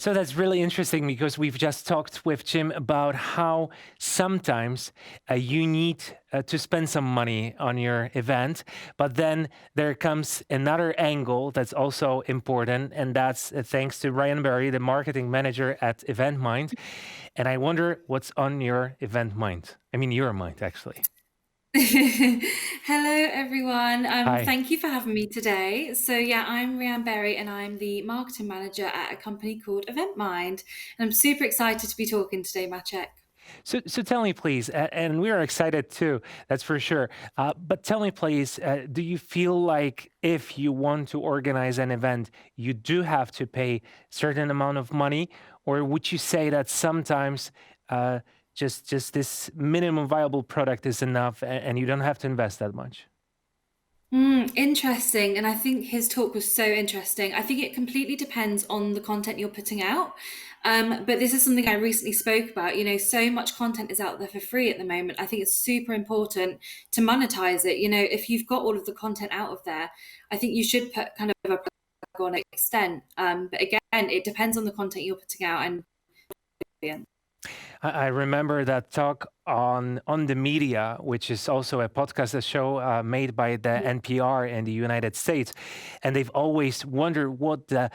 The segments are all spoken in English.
So that's really interesting because we've just talked with Jim about how sometimes you need to spend some money on your event, but then there comes another angle that's also important, and that's thanks to Rhian Berry, the marketing manager at EventMind. And I wonder what's on your event mind. I mean, your mind, actually. Hello, everyone. Hi. Thank you for having me today. So, yeah, I'm Rhian Berry and I'm the marketing manager at a company called EventMind. And I'm super excited to be talking today, Maciek. So tell me, please, and we are excited too, that's for sure. But tell me, please, do you feel like if you want to organize an event, you do have to pay certain amount of money, or would you say that sometimes uh, just this minimum viable product is enough, and you don't have to invest that much? Interesting. And I think his talk was so interesting. I think it completely depends on the content you're putting out. But this is something I recently spoke about. You know, so much content is out there for free at the moment. I think it's super important to monetize it. You know, if you've got all of the content out of there, I think you should put kind of a plug on extent. But again, it depends on the content you're putting out and I remember that talk on the media, which is also a podcast, a show made by the NPR in the United States, and they've always wondered what the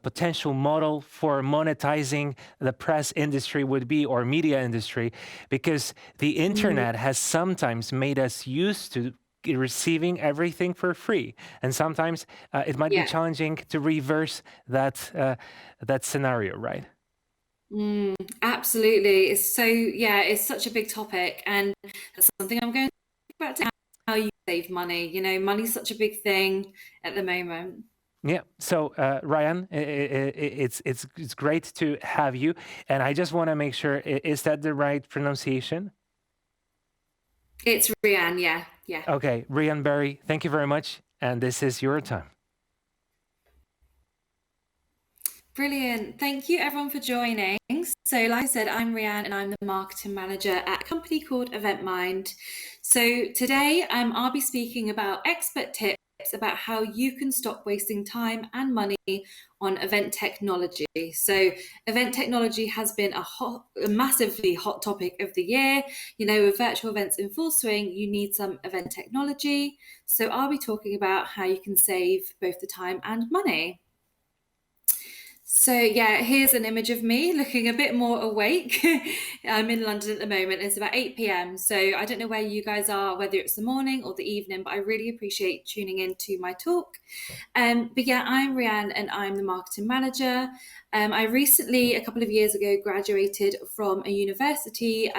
potential model for monetizing the press industry would be or media industry, because the internet has sometimes made us used to receiving everything for free, and sometimes it might be yeah. challenging to reverse that scenario, right? Absolutely. It's such a big topic. And that's something I'm going to talk about today, how you save money. You know, money's such a big thing at the moment. Yeah. So, Ryan, it's great to have you, and I just want to make sure is that the right pronunciation? It's Rianne, yeah, yeah. Okay, Rhian Berry, thank you very much, and this is your time. Brilliant. Thank you everyone for joining. So, like I said, I'm Rianne and I'm the marketing manager at a company called EventMind. So, today I'll be speaking about expert tips about how you can stop wasting time and money on event technology. So, event technology has been a massively hot topic of the year. You know, with virtual events in full swing, you need some event technology. So, I'll be talking about how you can save both the time and money. So yeah, here's an image of me looking a bit more awake. I'm in London at the moment. It's about 8 p.m. So I don't know where you guys are, whether it's the morning or the evening, but I really appreciate tuning in to my talk. But yeah, I'm Rhian and I'm the marketing manager. I recently, a couple of years ago, graduated from a university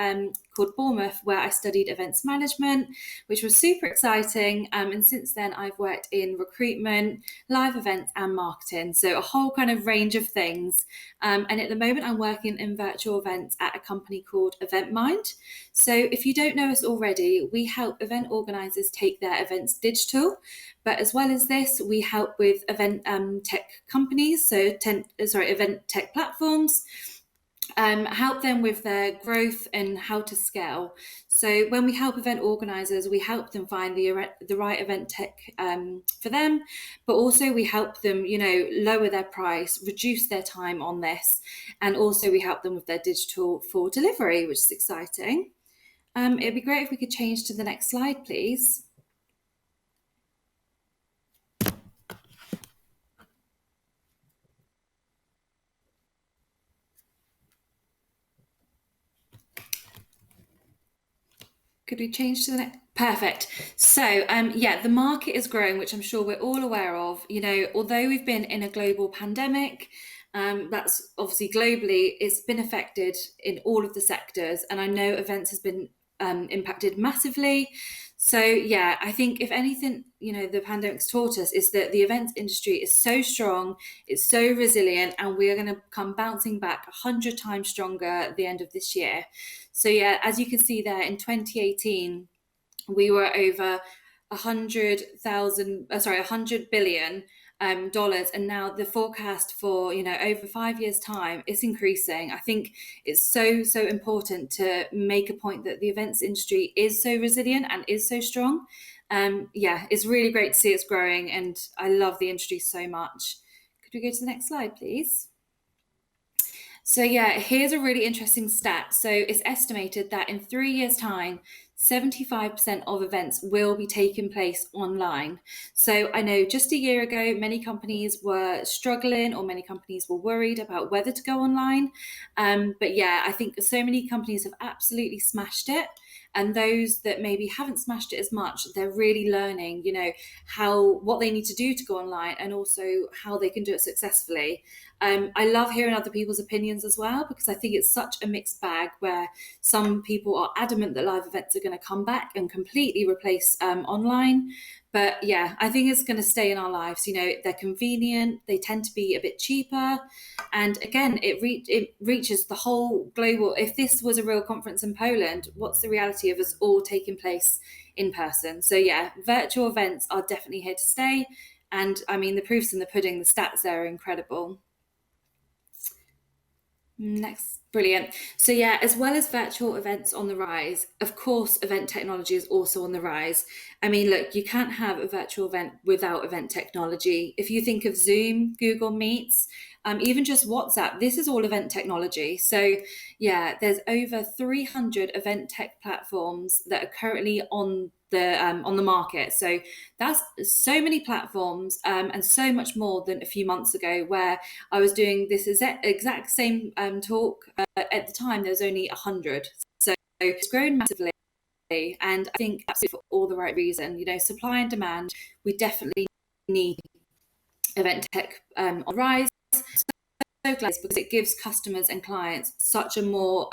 called Bournemouth, where I studied events management, which was super exciting. And since then, I've worked in recruitment, live events, and marketing. So a whole kind of range of things. And at the moment, I'm working in virtual events at a company called EventMind. So if you don't know us already, we help event organisers take their events digital. But as well as this, we help with event tech companies, event tech platforms, help them with their growth and how to scale. So when we help event organisers, we help them find the right event tech for them, but also we help them, you know, lower their price, reduce their time on this, and also we help them with their digital for delivery, which is exciting. It'd be great if we could change to the next slide, please. Could we change to the next? Perfect. So, yeah, the market is growing, which I'm sure we're all aware of. You know, although we've been in a global pandemic, that's obviously globally, it's been affected in all of the sectors. And I know events has been impacted massively. So, yeah, I think if anything, you know, the pandemic's taught us is that the events industry is so strong, it's so resilient, and we are going to come bouncing back 100 times stronger at the end of this year. So yeah, as you can see there, in 2018, we were over 100 billion dollars, and now the forecast for, you know, over 5 years' time, it's increasing. I think it's so important to make a point that the events industry is so resilient and is so strong. Yeah, it's really great to see it's growing, and I love the industry so much. Could we go to the next slide, please? So yeah, here's a really interesting stat. So it's estimated that in 3 years' time, 75% of events will be taking place online. So I know just a year ago, many companies were struggling or many companies were worried about whether to go online. But yeah, I think so many companies have absolutely smashed it. And those that maybe haven't smashed it as much, they're really learning, what they need to do to go online and also how they can do it successfully. I love hearing other people's opinions as well, because I think it's such a mixed bag where some people are adamant that live events are going to come back and completely replace online. But yeah, I think it's going to stay in our lives. They're convenient, they tend to be a bit cheaper. And again, it reaches the whole global. If this was a real conference in Poland, what's the reality of us all taking place in person? So yeah, virtual events are definitely here to stay. And I mean, the proof's in the pudding, the stats there are incredible. Next, brilliant. So yeah, as well as virtual events on the rise, of course, event technology is also on the rise. I mean, look, you can't have a virtual event without event technology. If you think of Zoom, Google Meets, even just WhatsApp, this is all event technology. So yeah, there's over 300 event tech platforms that are currently on the market. So that's so many platforms, and so much more than a few months ago, where I was doing this exact same talk. At the time, there was only 100. So it's grown massively. And I think absolutely for all the right reason. Supply and demand, we definitely need event tech on the rise. So glad because it gives customers and clients such a more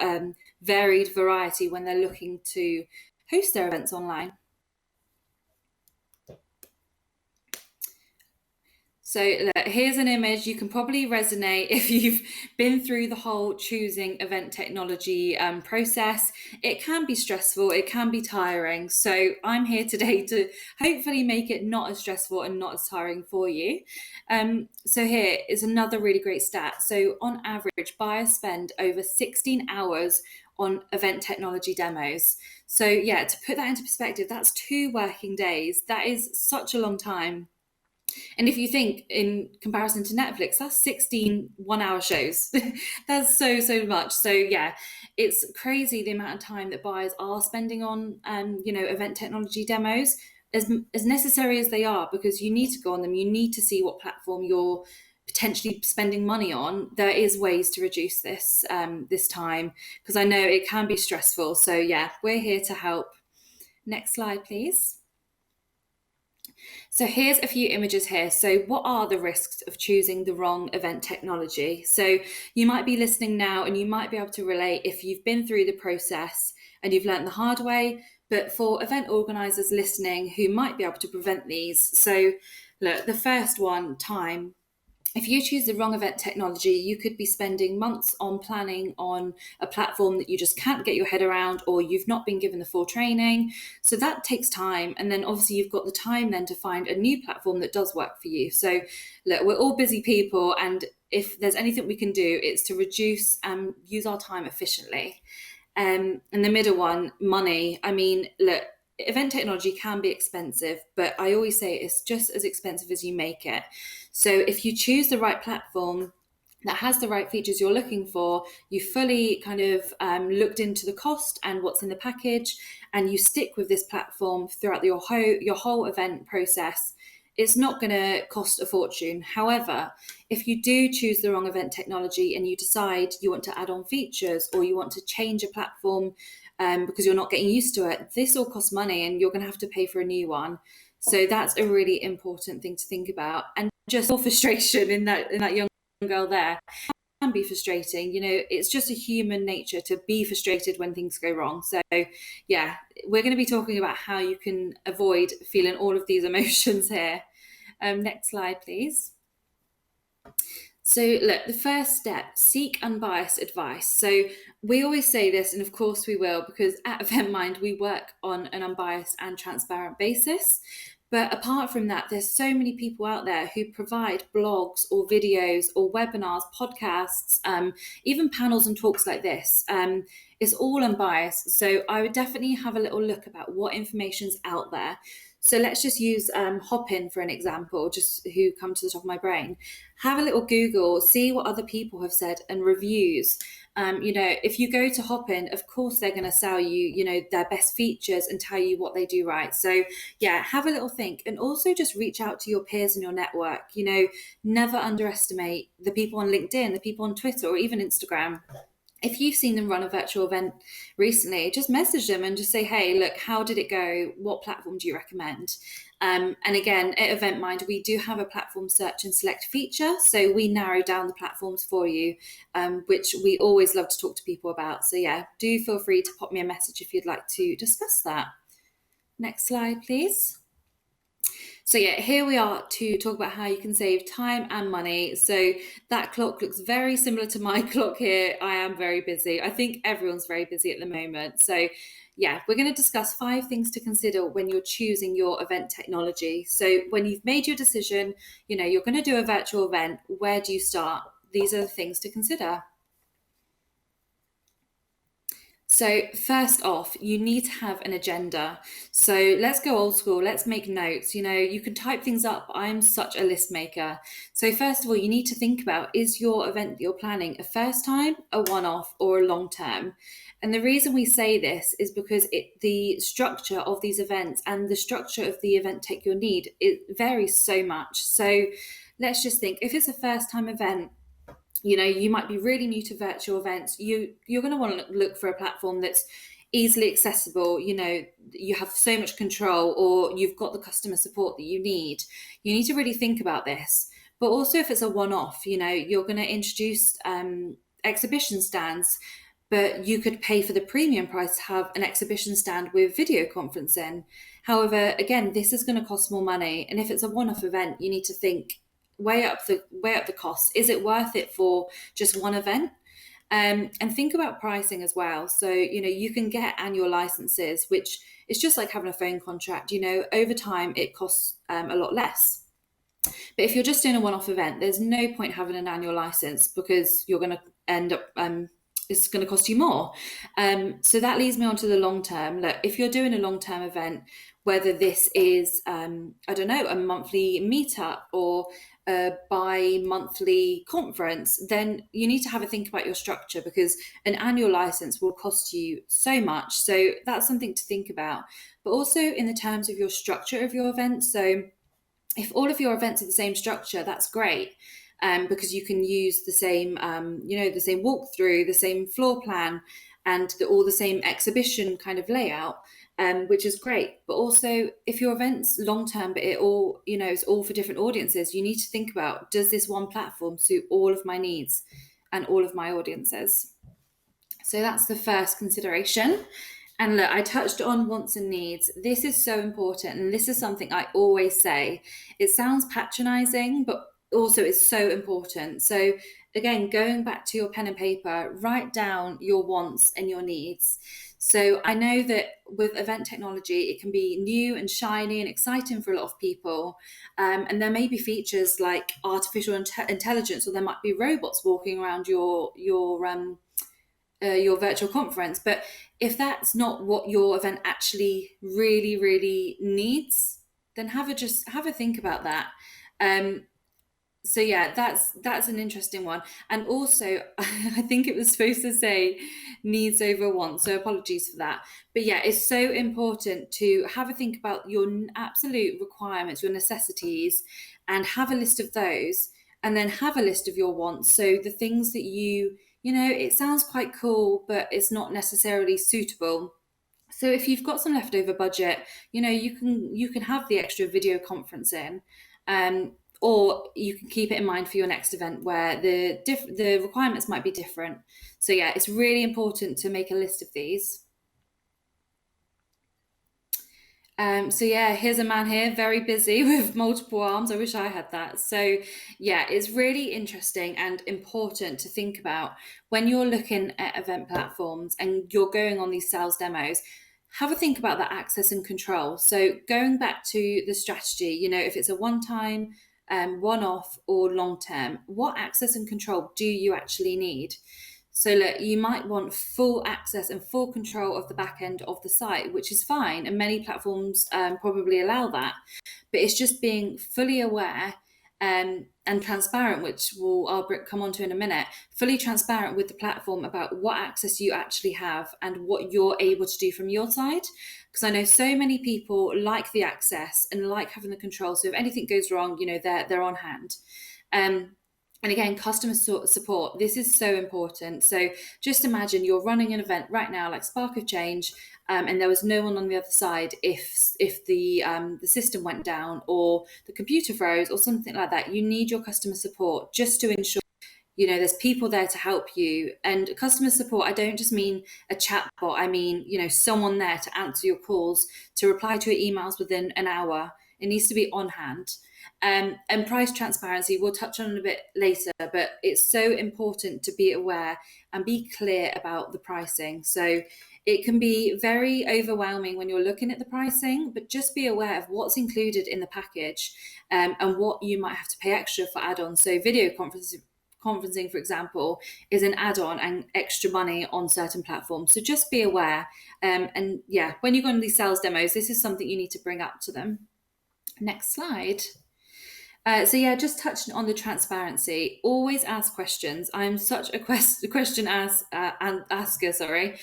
varied variety when they're looking to host their events online. So look, here's an image you can probably resonate if you've been through the whole choosing event technology process. It can be stressful, it can be tiring. So I'm here today to hopefully make it not as stressful and not as tiring for you. So here is another really great stat. So on average, buyers spend over 16 hours on event technology demos. So yeah, to put that into perspective, that's 2 working days. That is such a long time. And if you think in comparison to Netflix, that's 16 1 hour shows. That's so much. So yeah, it's crazy the amount of time that buyers are spending on event technology demos, as necessary as they are, because you need to go on them. You need to see what platform you're potentially spending money on. There is ways to reduce this time, because I know it can be stressful. So yeah, we're here to help. Next slide, please. So here's a few images here. So what are the risks of choosing the wrong event technology? So you might be listening now and you might be able to relate if you've been through the process and you've learned the hard way. But for event organisers listening who might be able to prevent these, so look, the first one, time. If you choose the wrong event technology, you could be spending months on planning on a platform that you just can't get your head around, or you've not been given the full training. So that takes time. And then obviously you've got the time then to find a new platform that does work for you. So look, we're all busy people. And if there's anything we can do, it's to reduce and use our time efficiently. And the middle one, money. I mean, look, event technology can be expensive, but I always say it's just as expensive as you make it. So if you choose the right platform that has the right features you're looking for, you fully kind of looked into the cost and what's in the package, and you stick with this platform throughout your whole event process, it's not going to cost a fortune. However, if you do choose the wrong event technology and you decide you want to add on features or you want to change a platform because you're not getting used to it, this all costs money and you're going to have to pay for a new one. So that's a really important thing to think about. And just more frustration in that young girl there can be frustrating. It's just a human nature to be frustrated when things go wrong. So yeah, we're going to be talking about how you can avoid feeling all of these emotions here. Next slide, please. So look, the first step, seek unbiased advice. So we always say this, and of course we will, because at EventMind, we work on an unbiased and transparent basis. But apart from that, there's so many people out there who provide blogs or videos or webinars, podcasts, even panels and talks like this. It's all unbiased. So I would definitely have a little look about what information's out there. So let's just use Hopin for an example, just who come to the top of my brain. Have a little Google, see what other people have said and reviews. If you go to Hopin, of course they're going to sell you, their best features and tell you what they do right. So yeah, have a little think, and also just reach out to your peers in your network. Never underestimate the people on LinkedIn, the people on Twitter, or even Instagram. If you've seen them run a virtual event recently, just message them and just say, hey, look, how did it go? What platform do you recommend? And again, at EventMind, we do have a platform search and select feature. So we narrow down the platforms for you, which we always love to talk to people about. So yeah, do feel free to pop me a message if you'd like to discuss that. Next slide, please. So yeah, here we are to talk about how you can save time and money. So that clock looks very similar to my clock here. I am very busy. I think everyone's very busy at the moment. So yeah, we're going to discuss 5 things to consider when you're choosing your event technology. So when you've made your decision, you're going to do a virtual event, where do you start? These are the things to consider. So first off, you need to have an agenda. So let's go old school. Let's make notes. You can type things up. I'm such a list maker. So first of all, you need to think about, is your event that you're planning a first time, a one-off, or a long term? And the reason we say this is because the structure of these events and the structure of the event tech you'll need, it varies so much. So let's just think, if it's a first time event, you might be really new to virtual events. You're going to want to look for a platform that's easily accessible. You have so much control, or you've got the customer support that you need. You need to really think about this. But also, if it's a one-off, you're going to introduce exhibition stands, but you could pay for the premium price to have an exhibition stand with video conferencing. However, again, this is going to cost more money. And if it's a one-off event, you need to think, weigh up the costs. Is it worth it for just one event? And think about pricing as well. So you can get annual licenses, which is just like having a phone contract. Over time it costs a lot less. But if you're just doing a one-off event, there's no point having an annual license, because you're going to end up it's going to cost you more. So that leads me on to the long term. Look, if you're doing a long-term event, whether this is a monthly meetup or a bi-monthly conference, then you need to have a think about your structure, because an annual license will cost you so much. So that's something to think about. But also in the terms of your structure of your event. So if all of your events are the same structure, that's great. Because you can use the same, the same walkthrough, the same floor plan, and all the same exhibition kind of layout, which is great. But also, if your event's long term, but it all, it's all for different audiences, you need to think about, does this one platform suit all of my needs and all of my audiences? So that's the first consideration. And look, I touched on wants and needs. This is so important, and this is something I always say. It sounds patronizing, but also it's so important. So again, going back to your pen and paper, write down your wants and your needs. So I know that with event technology, it can be new and shiny and exciting for a lot of people. And there may be features like artificial intelligence, or there might be robots walking around your virtual conference. But if that's not what your event actually really, really needs, then have a think about that. So yeah, that's an interesting one. And also, I think it was supposed to say needs over wants, so apologies for that. But yeah, it's so important to have a think about your absolute requirements, your necessities, and have a list of those, and then have a list of your wants. So the things that it sounds quite cool, but it's not necessarily suitable. So if you've got some leftover budget, you can have the extra video conferencing, or you can keep it in mind for your next event where the requirements might be different. So yeah, it's really important to make a list of these. So yeah, here's a man here, very busy with multiple arms. I wish I had that. So yeah, it's really interesting and important to think about when you're looking at event platforms and you're going on these sales demos. Have a think about that access and control. So going back to the strategy, if it's a one-time, one-off, or long-term, what access and control do you actually need? So look, you might want full access and full control of the back end of the site, which is fine, and many platforms probably allow that. But it's just being fully aware and transparent, which I'll come on to in a minute, fully transparent with the platform about what access you actually have and what you're able to do from your side. Because I know so many people like the access and like having the control. So if anything goes wrong, they're on hand. And again, customer support, this is so important. So just imagine you're running an event right now, like Spark of Change, and there was no one on the other side if the system went down or the computer froze or something like that. You need your customer support just to ensure there's people there to help you. And customer support, I don't just mean a chat bot. I mean, someone there to answer your calls, to reply to your emails within an hour. It needs to be on hand. And price transparency, we'll touch on a bit later, but it's so important to be aware and be clear about the pricing. So it can be very overwhelming when you're looking at the pricing, but just be aware of what's included in the package and what you might have to pay extra for add-ons. So video conferencing, for example, is an add-on and extra money on certain platforms. So just be aware. And yeah, when you go on these sales demos, this is something you need to bring up to them. Next slide. So yeah, just touching on the transparency, always ask questions. I'm such a question asker, sorry.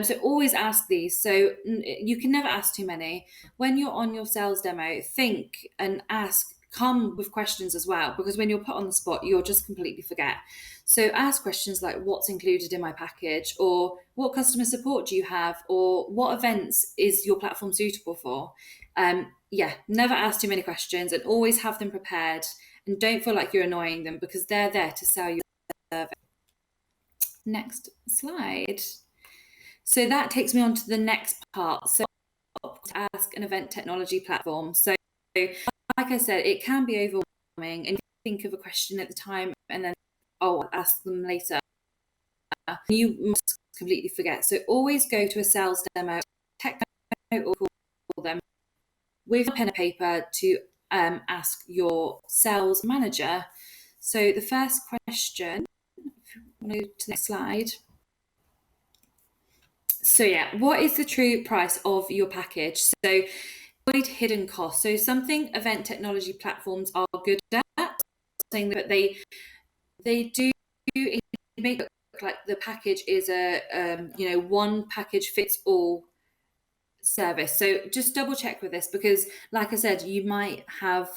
So always ask these. So you can never ask too many. When you're on your sales demo, think and ask, come with questions as well, because when you're put on the spot, you'll just completely forget. So ask questions like, what's included in my package, or what customer support do you have, or what events is your platform suitable for? Never ask too many questions and always have them prepared, and don't feel like you're annoying them because they're there to sell you a service. Next slide. So that takes me on to the next part. So ask an event technology platform. So like I said, it can be overwhelming and you think of a question at the time and then, I'll ask them later. You must completely forget. So always go to a sales demo, tech note or call them with a pen and paper to ask your sales manager. So the first question, if you want to go to the next slide. So yeah, what is the true price of your package? So avoid hidden costs. So something event technology platforms are good at, saying that they do make it look like the package is a one package fits all service. So just double check with this, because like I said, you might have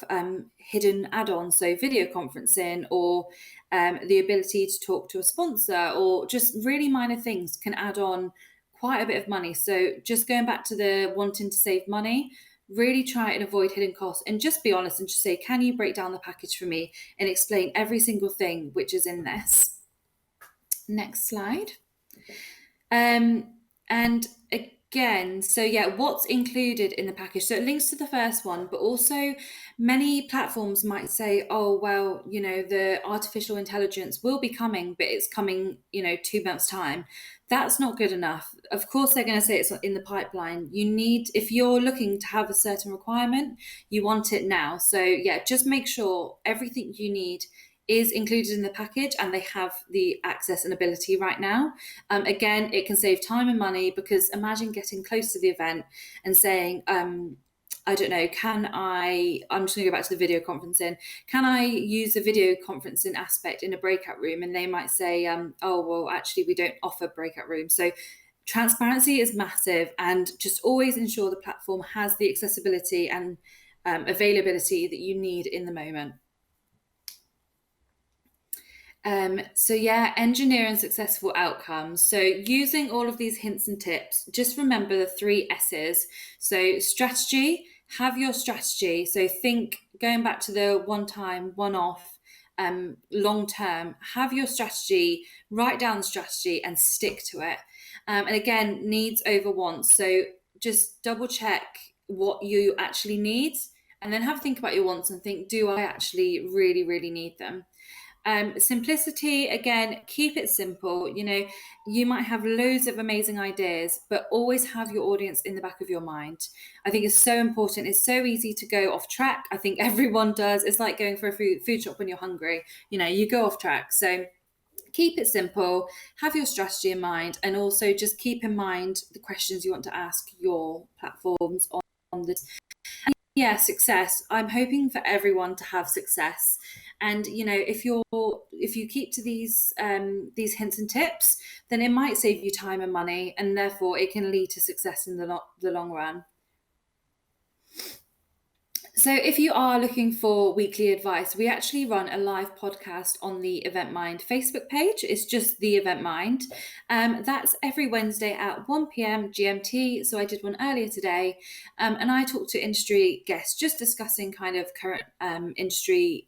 hidden add-ons, so video conferencing or the ability to talk to a sponsor, or just really minor things can add on quite a bit of money. So just going back to the wanting to save money, really try and avoid hidden costs and just be honest and just say, can you break down the package for me and explain every single thing which is in this? Next slide. And again, so yeah, what's included in the package? So it links to the first one, but also many platforms might say, oh, well, the artificial intelligence will be coming, but it's coming, 2 months' time. That's not good enough. Of course, they're going to say it's in the pipeline. If you're looking to have a certain requirement, you want it now. So yeah, just make sure everything you need is included in the package and they have the access and ability right now. Again, it can save time and money, because imagine getting close to the event and saying, I don't know, I'm just gonna go back to the video conferencing. Can I use the video conferencing aspect in a breakout room? And they might say, oh, well, actually, we don't offer breakout rooms. So transparency is massive, and just always ensure the platform has the accessibility and availability that you need in the moment. So yeah, engineering successful outcomes. So using all of these hints and tips, just remember the 3 S's. So strategy, have your strategy. So think, going back to the one time, one off, long term, have your strategy, write down the strategy and stick to it. And again, needs over wants. So just double check what you actually need, and then have a think about your wants and think, do I actually really, really need them? Simplicity, again, keep it simple. You might have loads of amazing ideas, but always have your audience in the back of your mind. I think it's so important. It's so easy to go off track. I think everyone does. It's like going for a food shop when you're hungry. You go off track. So Keep it simple, have your strategy in mind, and also just keep in mind the questions you want to ask your platforms on this. And yeah, success. I'm hoping for everyone to have success. And if you keep to these hints and tips, then it might save you time and money, and therefore it can lead to success in the long run. So, if you are looking for weekly advice, we actually run a live podcast on the Event Mind Facebook page. It's just the Event Mind. That's every Wednesday at 1 p.m. GMT. So, I did one earlier today, and I talked to industry guests just discussing kind of current industry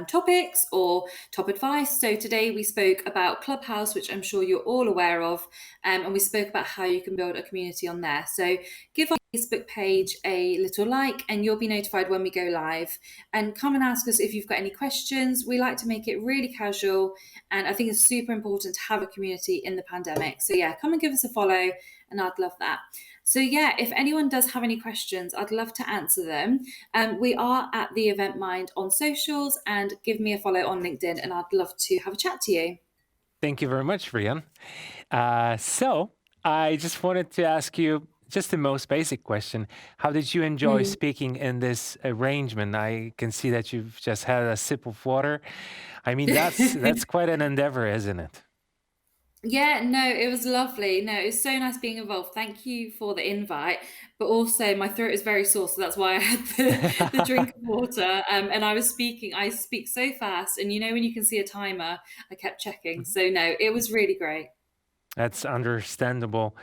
topics or top advice. So today we spoke about Clubhouse, which I'm sure you're all aware of, and we spoke about how you can build a community on there. So give our Facebook page a little like and you'll be notified when we go live. And come and ask us if you've got any questions. We like to make it really casual, and I think it's super important to have a community in the pandemic. So yeah, come and give us a follow and I'd love that. So yeah, if anyone does have any questions, I'd love to answer them. We are at the Event Mind on socials, and give me a follow on LinkedIn, and I'd love to have a chat to you. Thank you very much, Rhian. So I just wanted to ask you just the most basic question. How did you enjoy speaking in this arrangement? I can see that you've just had a sip of water. I mean, that's quite an endeavor, isn't it? Yeah, no, it was lovely. No, it was so nice being involved. Thank you for the invite. But also, my throat is very sore, so that's why I had the drink of water. And I speak so fast. And when you can see a timer, I kept checking. So, no, it was really great. That's understandable.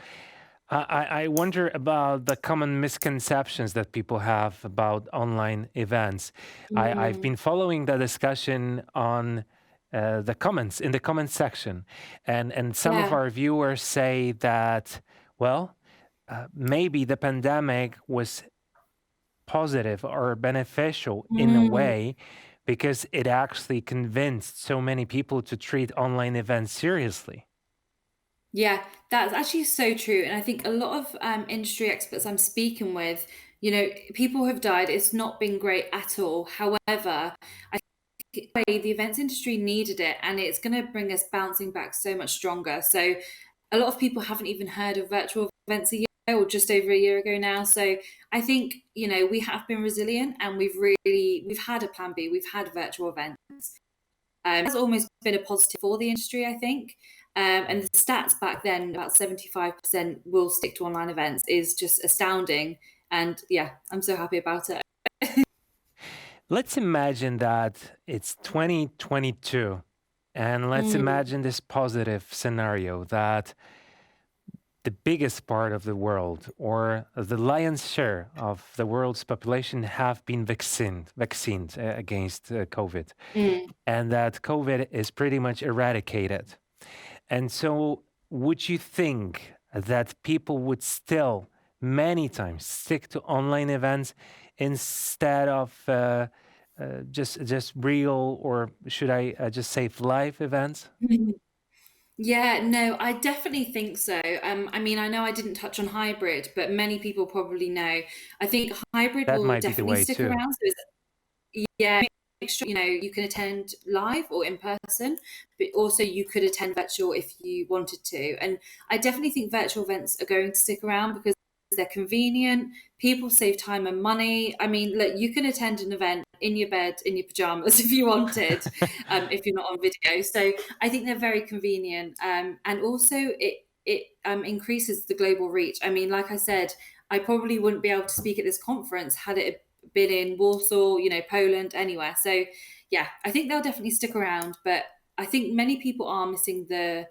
I wonder about the common misconceptions that people have about online events. I've been following the discussion on the comments in the comments section, and some of Yeah. our viewers say that, well, maybe the pandemic was positive or beneficial in a Mm. way because it actually convinced so many people to treat online events seriously. Yeah, that's actually so true. And I think a lot of industry experts I'm speaking with, people have died. It's not been great at all. However, I think the events industry needed it, and it's going to bring us bouncing back so much stronger. So a lot of people haven't even heard of virtual events a year or just over a year ago now. So I think, we have been resilient, and we've had a plan B. We've had virtual events. It's almost been a positive for the industry, I think. And the stats back then, about 75% will stick to online events, is just astounding. And yeah, I'm so happy about it. Let's imagine that it's 2022, and let's Mm, imagine this positive scenario that the biggest part of the world, or the lion's share of the world's population, have been vaccinated against COVID, mm. and that COVID is pretty much eradicated. And so, would you think that people would still many times stick to online events instead of just real, or should I just say live events? Yeah, no, I definitely think so. I mean, I know I didn't touch on hybrid, but many people probably know. I think hybrid That will might be the definitely way stick too. around. So yeah, make sure you can attend live or in person, but also you could attend virtual if you wanted to. And I definitely think virtual events are going to stick around because they're convenient. People save time and money. I mean, look, you can attend an event in your bed in your pajamas if you wanted, if you're not on video. So I think they're very convenient, and also it increases the global reach. I mean, like I said, I probably wouldn't be able to speak at this conference had it been in Warsaw, Poland, anywhere. So yeah, I think they'll definitely stick around, but I think many people are missing the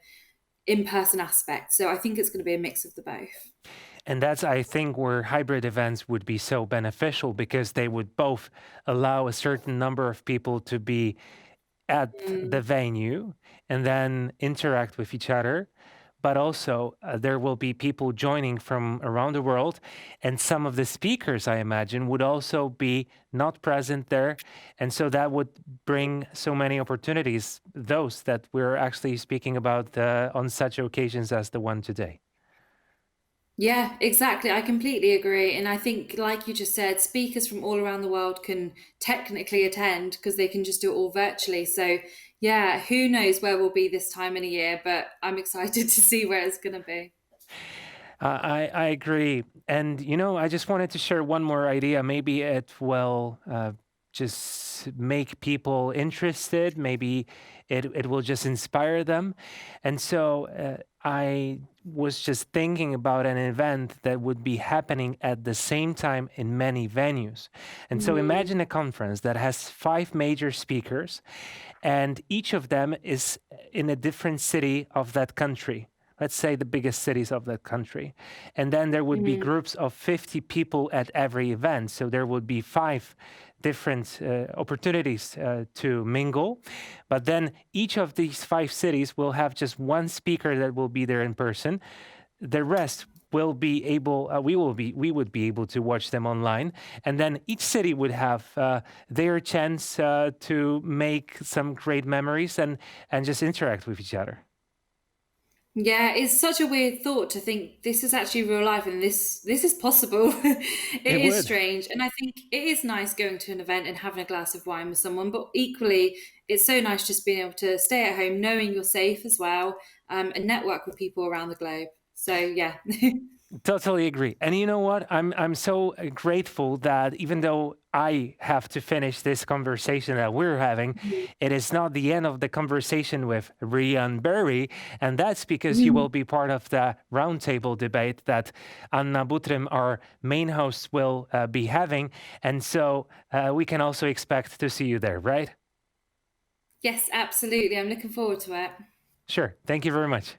in-person aspect. So I think it's going to be a mix of the both. And that's, I think, where hybrid events would be so beneficial, because they would both allow a certain number of people to be at the Mm. venue and then interact with each other. But also, there will be people joining from around the world. And some of the speakers, I imagine, would also be not present there. And so that would bring so many opportunities, those that we're actually speaking about on such occasions as the one today. Yeah, exactly. I completely agree. And I think, like you just said, speakers from all around the world can technically attend because they can just do it all virtually. So, yeah, who knows where we'll be this time in a year, but I'm excited to see where it's going to be. I agree. And, I just wanted to share one more idea. Maybe it will just make people interested. Maybe it will just inspire them. And so I was just thinking about an event that would be happening at the same time in many venues. And so Mm, imagine a conference that has five major speakers, and each of them is in a different city of that country. Let's say the biggest cities of that country. And then there would be mm. groups of 50 people at every event. So there would be five different opportunities to mingle. But then each of these five cities will have just one speaker that will be there in person. The rest will be able we would be able to watch them online, and then each city would have their chance to make some great memories and just interact with each other. Yeah, it's such a weird thought to think this is actually real life and this is possible. It It is would. strange, and I think it is nice going to an event and having a glass of wine with someone, but equally, it's so nice just being able to stay at home knowing you're safe as well, and network with people around the globe. So yeah. Totally agree. And you know what? I'm so grateful that even though I have to finish this conversation that we're having, it is not the end of the conversation with Rhian Berry, and that's because you will be part of the roundtable debate that Anna Butrim, our main host, will be having, and so we can also expect to see you there, right? Yes, absolutely. I'm looking forward to it. Sure. Thank you very much.